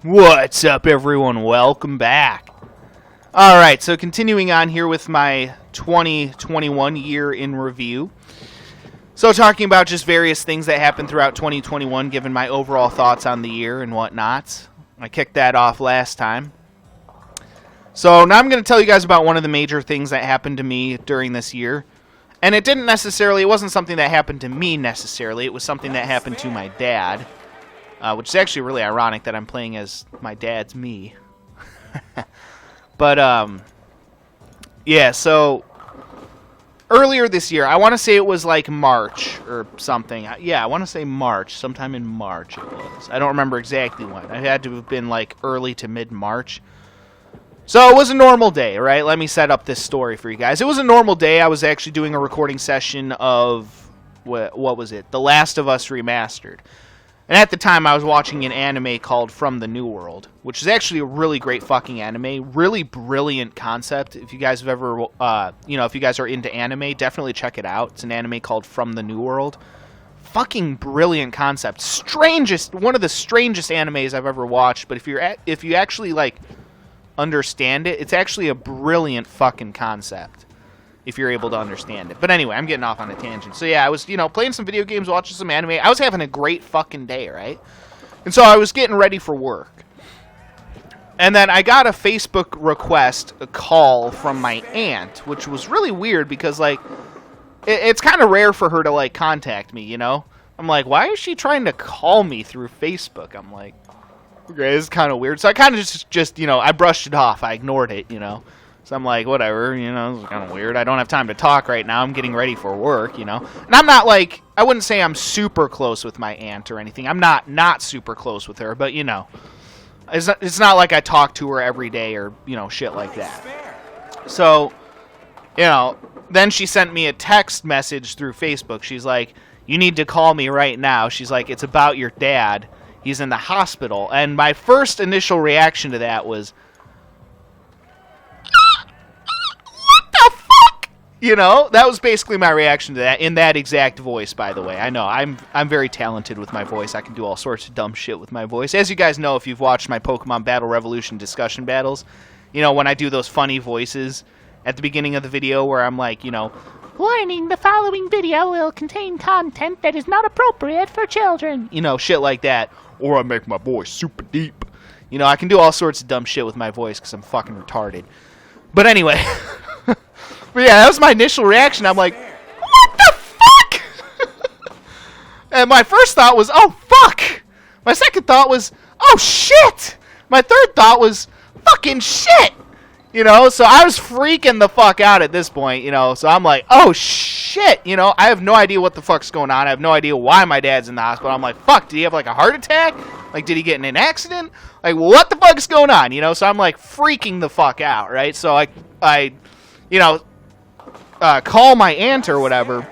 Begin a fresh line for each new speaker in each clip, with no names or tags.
What's up, everyone? Welcome back. Alright, so continuing on here with my 2021 year in review. So talking about just various things that happened throughout 2021, given my overall thoughts on the year and whatnot. I kicked that off last time. So now I'm going to tell you guys about one of the major things that happened to me during this year. And it wasn't something that happened to me necessarily, it was something that happened to my dad. Which is actually really ironic that I'm playing as my dad's me. But, yeah, so earlier this year, I want to say it was like March or something. Yeah, I want to say March, sometime in March it was. I don't remember exactly when. It had to have been like early to mid-March. So it was a normal day, right? Let me set up this story for you guys. It was a normal day. I was actually doing a recording session of, what was it? The Last of Us Remastered. And at the time, I was watching an anime called From the New World, which is actually a really great fucking anime. Really brilliant concept. If you guys have ever, if you guys are into anime, definitely check it out. It's an anime called From the New World. Fucking brilliant concept. One of the strangest animes I've ever watched. But if you actually like understand it, it's actually a brilliant fucking concept. If you're able to understand it. But anyway, I'm getting off on a tangent. So yeah, I was, playing some video games, watching some anime. I was having a great fucking day, right? And so I was getting ready for work. And then I got a Facebook request, a call from my aunt, which was really weird because, like, it's kind of rare for her to, like, contact me, I'm like, why is she trying to call me through Facebook? I'm like, okay, this is kind of weird. So I kind of just I brushed it off. I ignored it, So I'm like, whatever, this is kind of weird. I don't have time to talk right now. I'm getting ready for work, And I'm not like, I wouldn't say I'm super close with my aunt or anything. I'm not super close with her, but, it's not like I talk to her every day or, shit like that. So, then she sent me a text message through Facebook. She's like, you need to call me right now. She's like, it's about your dad. He's in the hospital. And my first initial reaction to that was, that was basically my reaction to that, in that exact voice, by the way. I know, I'm very talented with my voice. I can do all sorts of dumb shit with my voice. As you guys know, if you've watched my Pokemon Battle Revolution discussion battles, when I do those funny voices at the beginning of the video where I'm like, warning, the following video will contain content that is not appropriate for children. Shit like that. Or I make my voice super deep. I can do all sorts of dumb shit with my voice because I'm fucking retarded. But anyway... But yeah, that was my initial reaction. I'm like, what the fuck? And my first thought was, oh, fuck. My second thought was, oh, shit. My third thought was, fucking shit. So I was freaking the fuck out at this point, So I'm like, oh, shit. I have no idea what the fuck's going on. I have no idea why my dad's in the hospital. I'm like, fuck, did he have like a heart attack? Like, did he get in an accident? Like, what the fuck's going on? So I'm like freaking the fuck out, right? So I call my aunt or whatever,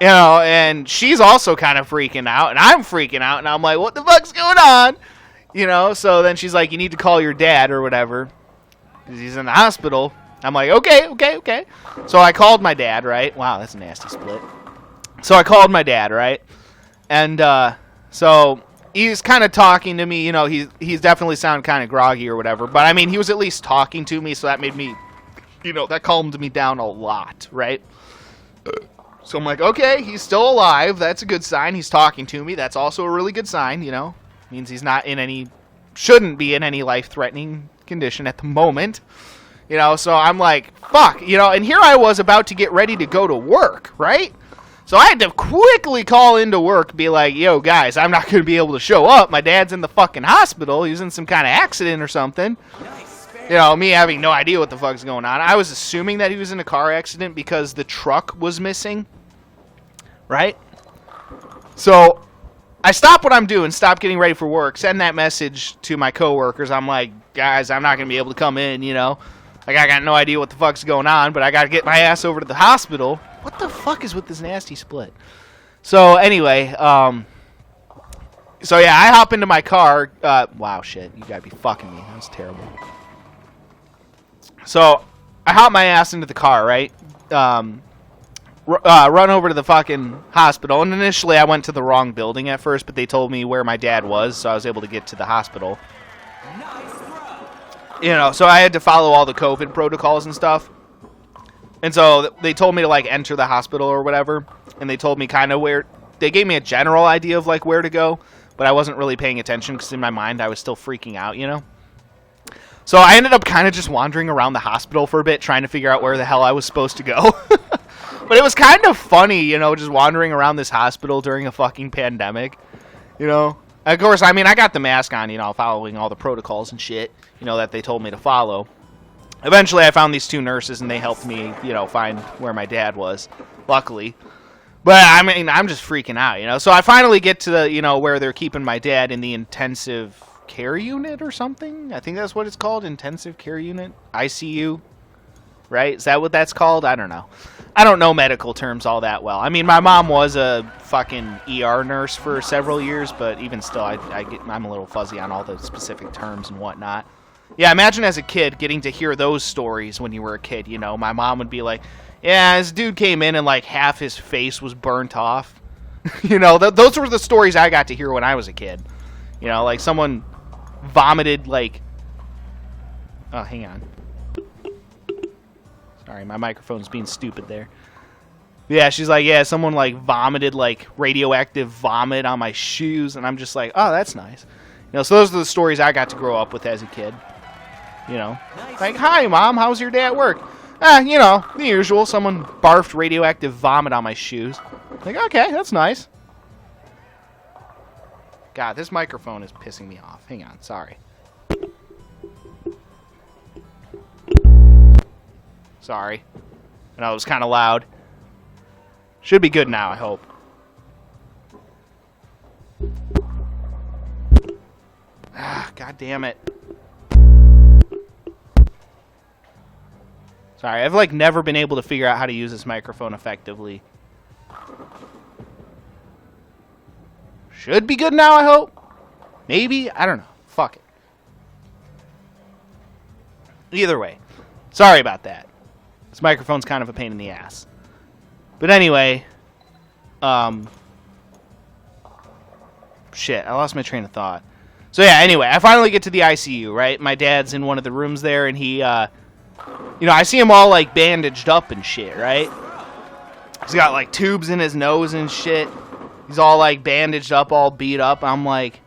and she's also kind of freaking out, and I'm freaking out, and I'm like, what the fuck's going on? So then she's like, you need to call your dad or whatever, because he's in the hospital. I'm like, okay. So I called my dad, right? Wow, that's a nasty split. So I called my dad, right? And, so he's kind of talking to me, he's definitely sounding kind of groggy or whatever, but I mean, he was at least talking to me, so that made me... that calmed me down a lot, right? So I'm like, okay, he's still alive. That's a good sign. He's talking to me. That's also a really good sign, Means he's not shouldn't be in any life-threatening condition at the moment. So I'm like, fuck, and here I was about to get ready to go to work, right? So I had to quickly call into work, be like, yo, guys, I'm not going to be able to show up. My dad's in the fucking hospital. He's in some kind of accident or something. Me having no idea what the fuck's going on. I was assuming that he was in a car accident because the truck was missing. Right? So, I stop what I'm doing, stop getting ready for work, send that message to my coworkers. I'm like, guys, I'm not going to be able to come in, Like, I got no idea what the fuck's going on, but I got to get my ass over to the hospital. What the fuck is with this nasty split? So, anyway, so yeah, I hop into my car. Wow, shit, you gotta be fucking me. That's terrible. So, I hop my ass into the car, right? run over to the fucking hospital. And initially I went to the wrong building at first, but they told me where my dad was, so I was able to get to the hospital. You know, so I had to follow all the COVID protocols and stuff. And so they told me to, like, enter the hospital or whatever. And they told me kind of where... They gave me a general idea of, like, where to go. But I wasn't really paying attention because in my mind I was still freaking out, you know? So I ended up kind of just wandering around the hospital for a bit, trying to figure out where the hell I was supposed to go. But it was kind of funny, you know, just wandering around this hospital during a fucking pandemic, you know? Of course, I mean, I got the mask on, you know, following all the protocols and shit, you know, that they told me to follow. Eventually, I found these two nurses, and they helped me, you know, find where my dad was, luckily. But, I mean, I'm just freaking out, you know? So I finally get to the, you know, where they're keeping my dad in the intensive care unit or something? I think that's what it's called, intensive care unit? ICU? Right? Is that what that's called? I don't know. I don't know medical terms all that well. I mean, my mom was a fucking ER nurse for several years, but even still, I'm a little fuzzy on all the specific terms and whatnot. Yeah, imagine as a kid getting to hear those stories when you were a kid, you know. My mom would be like, yeah, this dude came in and, like, half his face was burnt off. You know, those were the stories I got to hear when I was a kid. You know, like, someone vomited, like... Oh, hang on. Sorry, my microphone's being stupid there. Yeah, she's like, yeah, someone, like, vomited, like, radioactive vomit on my shoes, and I'm just like, oh, that's nice. You know, so those are the stories I got to grow up with as a kid. You know, like, hi, Mom, how's your day at work? You know, the usual. Someone barfed radioactive vomit on my shoes. Like, okay, that's nice. God, this microphone is pissing me off. Hang on, sorry. Sorry. I know it was kind of loud. Should be good now, I hope. Ah, God damn it. Sorry, I've, like, never been able to figure out how to use this microphone effectively. Should be good now, I hope. Maybe? I don't know. Fuck it. Either way. Sorry about that. This microphone's kind of a pain in the ass. But anyway, shit, I lost my train of thought. So yeah, anyway, I finally get to the ICU, right? My dad's in one of the rooms there, and he, you know, I see him all, like, bandaged up and shit, right? He's got, like, tubes in his nose and shit. He's all, like, bandaged up, all beat up. I'm like,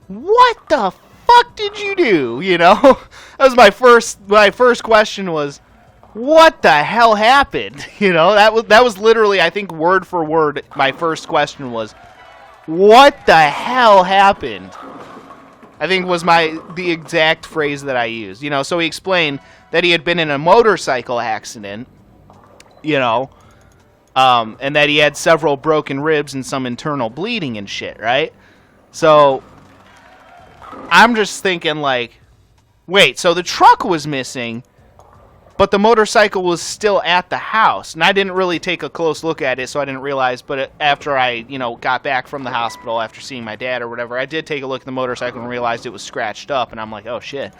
what the fuck did you do? You know? That was my first question was, what the hell happened? You know, that was literally, I think, word for word, my first question was, what the hell happened? I think was the exact phrase that I used. You know, so he explained that he had been in a motorcycle accident, you know, and that he had several broken ribs and some internal bleeding and shit, right? So I'm just thinking, like, wait, so the truck was missing, but the motorcycle was still at the house. And I didn't really take a close look at it, so I didn't realize. But after I, you know, got back from the hospital after seeing my dad or whatever, I did take a look at the motorcycle and realized it was scratched up. And I'm like, oh, shit.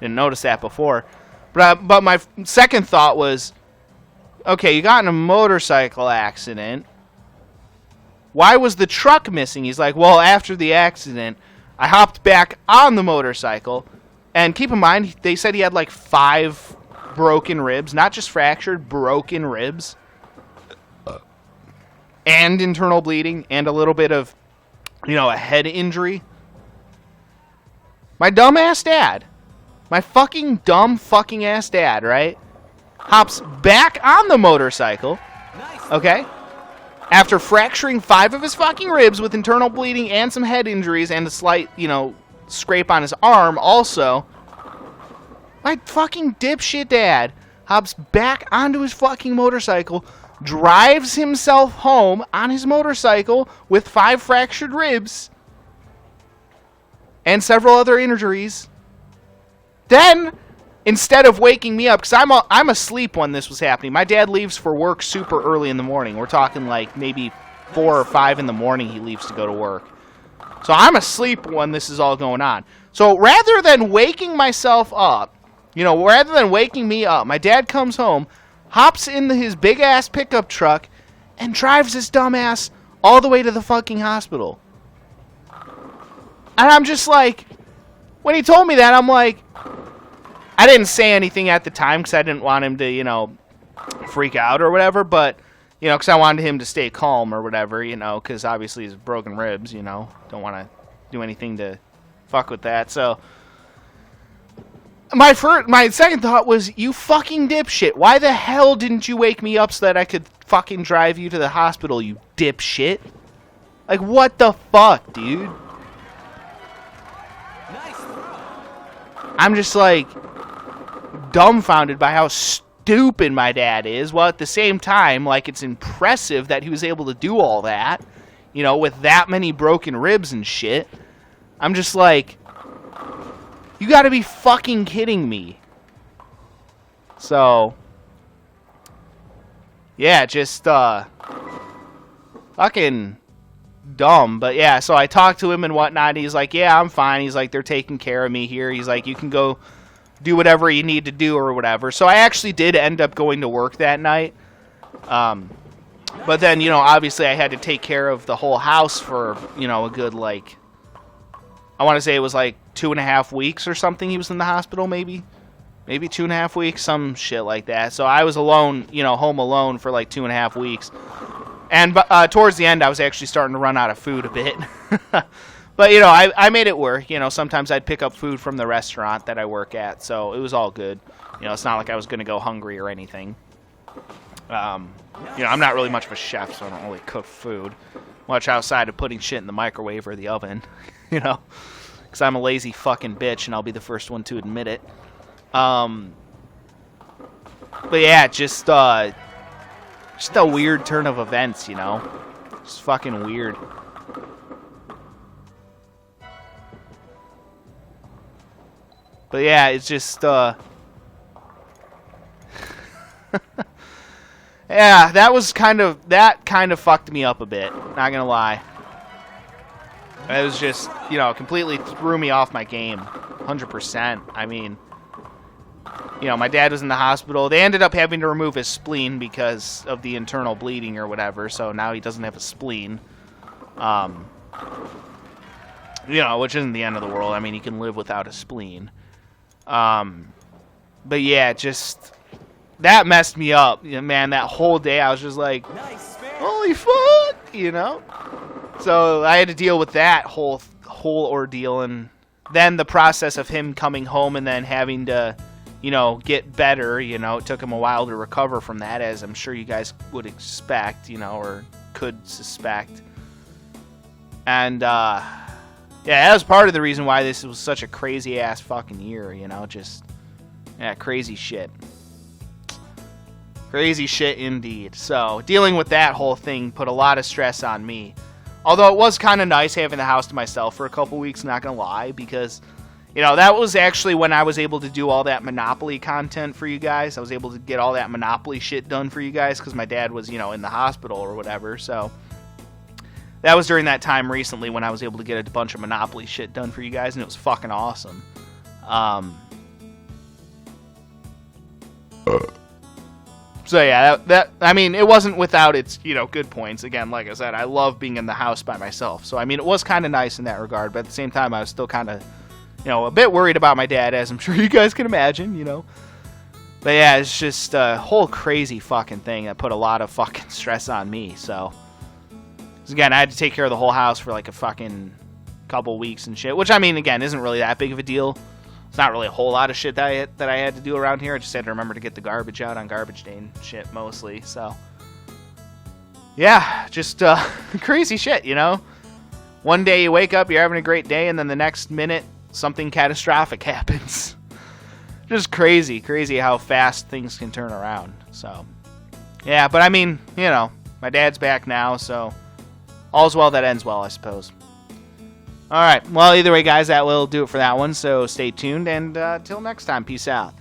Didn't notice that before. But my second thought was, okay, you got in a motorcycle accident. Why was the truck missing? He's like, well, after the accident, I hopped back on the motorcycle. And keep in mind, they said he had like 5 broken ribs, not just fractured, broken ribs, and internal bleeding, and a little bit of, you know, a head injury. My dumbass dad, my fucking dumb fucking ass dad, right, hops back on the motorcycle, okay, after fracturing 5 of his fucking ribs with internal bleeding and some head injuries and a slight, you know, scrape on his arm also. My fucking dipshit dad hops back onto his fucking motorcycle, drives himself home on his motorcycle with 5 fractured ribs and several other injuries. Then, instead of waking me up, because I'm asleep when this was happening. My dad leaves for work super early in the morning. We're talking like maybe 4 or 5 in the morning he leaves to go to work. So I'm asleep when this is all going on. So rather than waking myself up, you know, rather than waking me up, my dad comes home, hops into his big-ass pickup truck, and drives his dumbass all the way to the fucking hospital. And I'm just like, when he told me that, I'm like, I didn't say anything at the time because I didn't want him to, you know, freak out or whatever, but, you know, because I wanted him to stay calm or whatever, you know, because obviously he's broken ribs, you know, don't want to do anything to fuck with that. So my second thought was, you fucking dipshit, why the hell didn't you wake me up so that I could fucking drive you to the hospital, you dipshit? Like, what the fuck, dude? I'm just like dumbfounded by how stupid my dad is, while at the same time, like, it's impressive that he was able to do all that, you know, with that many broken ribs and shit. I'm just like, you gotta be fucking kidding me. So, yeah, just fucking dumb. But yeah, so I talked to him and whatnot. He's like, yeah, I'm fine. He's like, they're taking care of me here. He's like, you can go do whatever you need to do or whatever. So I actually did end up going to work that night. But then, you know, obviously I had to take care of the whole house for, you know, a good, like, I want to say it was like 2.5 weeks or something he was in the hospital, maybe 2.5 weeks, some shit like that. So I was alone, you know, home alone for like 2.5 weeks. And towards the end, I was actually starting to run out of food a bit. But, you know, I made it work. You know, sometimes I'd pick up food from the restaurant that I work at, so it was all good. You know, it's not like I was going to go hungry or anything. You know, I'm not really much of a chef, so I don't really cook food much outside of putting shit in the microwave or the oven, you know, because I'm a lazy fucking bitch, and I'll be the first one to admit it. But yeah, just a weird turn of events, you know, just fucking weird. But yeah, it's just, yeah, that kind of fucked me up a bit, not gonna lie. It was just, you know, completely threw me off my game, 100%. I mean, you know, my dad was in the hospital. They ended up having to remove his spleen because of the internal bleeding or whatever, so now he doesn't have a spleen. You know, which isn't the end of the world. I mean, he can live without a spleen. But yeah, just, that messed me up. Man, that whole day I was just like, holy fuck, you know? So I had to deal with that whole ordeal, and then the process of him coming home and then having to, you know, get better. You know, it took him a while to recover from that, as I'm sure you guys would expect, you know, or could suspect. And, yeah, that was part of the reason why this was such a crazy-ass fucking year, you know, just, yeah, crazy shit. Crazy shit indeed. So, dealing with that whole thing put a lot of stress on me. Although it was kind of nice having the house to myself for a couple weeks, not gonna lie, because, you know, that was actually when I was able to do all that Monopoly content for you guys. I was able to get all that Monopoly shit done for you guys, because my dad was, you know, in the hospital or whatever, so that was during that time recently when I was able to get a bunch of Monopoly shit done for you guys, and it was fucking awesome. So yeah, that I mean, it wasn't without its, you know, good points. Again, like I said, I love being in the house by myself. So I mean, it was kind of nice in that regard, but at the same time, I was still kind of, you know, a bit worried about my dad, as I'm sure you guys can imagine, you know. But yeah, it's just a whole crazy fucking thing that put a lot of fucking stress on me. So again, I had to take care of the whole house for like a fucking couple weeks and shit, which, I mean, again, isn't really that big of a deal. It's not really a whole lot of shit that I had to do around here. I just had to remember to get the garbage out on garbage day and shit, mostly. So yeah, just crazy shit, you know. One day you wake up, you're having a great day, and then the next minute something catastrophic happens. Just crazy how fast things can turn around. So yeah, but I mean, you know, my dad's back now, so all's well that ends well, I suppose. Alright, well, either way, guys, that will do it for that one, so stay tuned, and till next time, peace out.